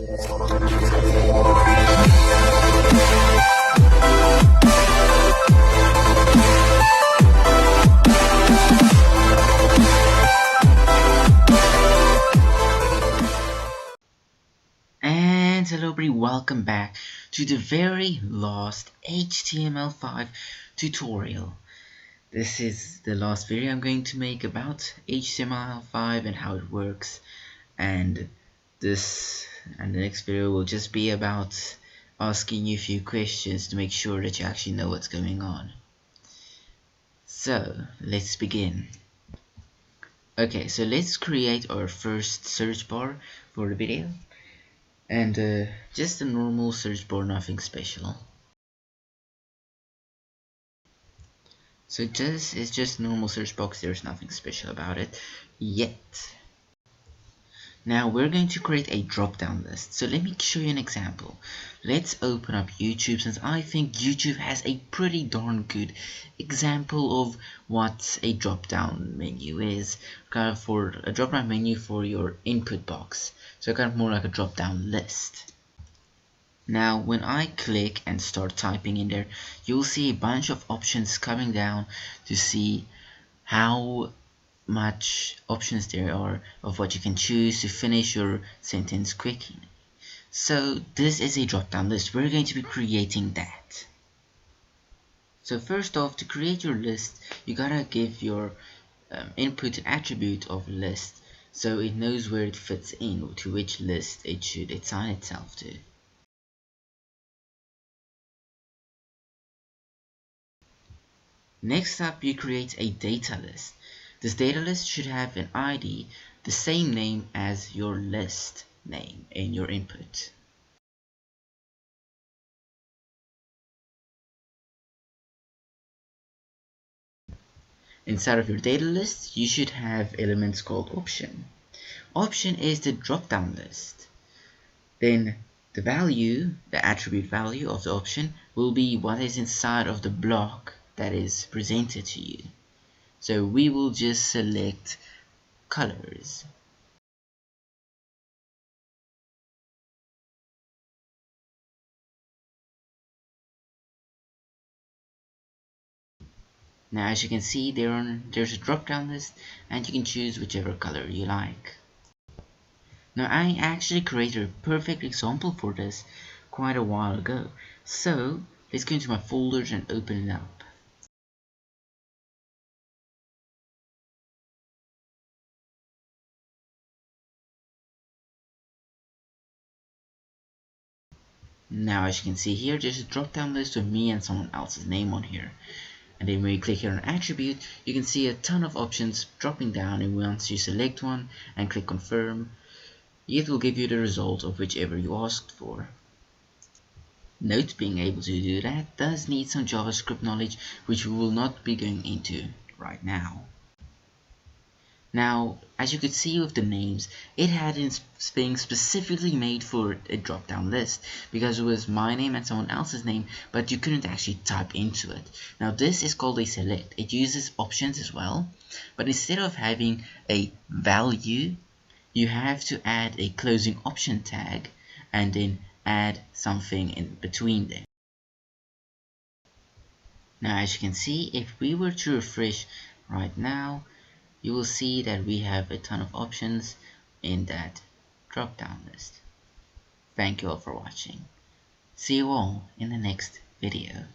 And hello everybody, welcome back to the very last HTML5 tutorial. This is the last video I'm going to make about HTML5 and how it works, and the next video will just be about asking you a few questions to make sure that you actually know what's going on. So let's begin. Okay, so let's create our first search bar for the video. And just a normal search bar, nothing special. So this is just a normal search box, there's nothing special about it yet. Now we're going to create a drop down list. So let me show you an example. Let's open up YouTube, since I think YouTube has a pretty darn good example of what a drop down menu is. Kind of for a drop down menu for your input box. So kind of more like a drop down list. Now when I click and start typing in there, you'll see a bunch of options coming down to see how much options there are of what you can choose to finish your sentence quickly. So this is a drop down list. We're going to be creating that. So first off, to create your list, you gotta give your input an attribute of list, so it knows where it fits in, to which list it should assign itself to. Next up, you create a data list. This data list should have an ID, the same name as your list name in your input. Inside of your data list, you should have elements called option. Option is the drop-down list. Then the value, the attribute value of the option, will be what is inside of the block that is presented to you. So we will just select colors. Now as you can see, there's a drop down list and you can choose whichever color you like. Now I actually created a perfect example for this quite a while ago. So let's go into my folders and open it up. Now as you can see here, there's a drop down list with me and someone else's name on here. And then when you click here on attribute, you can see a ton of options dropping down, and once you select one and click confirm, it will give you the result of whichever you asked for. Note, being able to do that does need some JavaScript knowledge, which we will not be going into right now. Now, as you could see with the names, it had been specifically made for a drop-down list because it was my name and someone else's name, but you couldn't actually type into it. Now this is called a select. It uses options as well, but instead of having a value, you have to add a closing option tag and then add something in between there. Now as you can see, if we were to refresh right now, you will see that we have a ton of options in that drop down list. Thank you all for watching. See you all in the next video.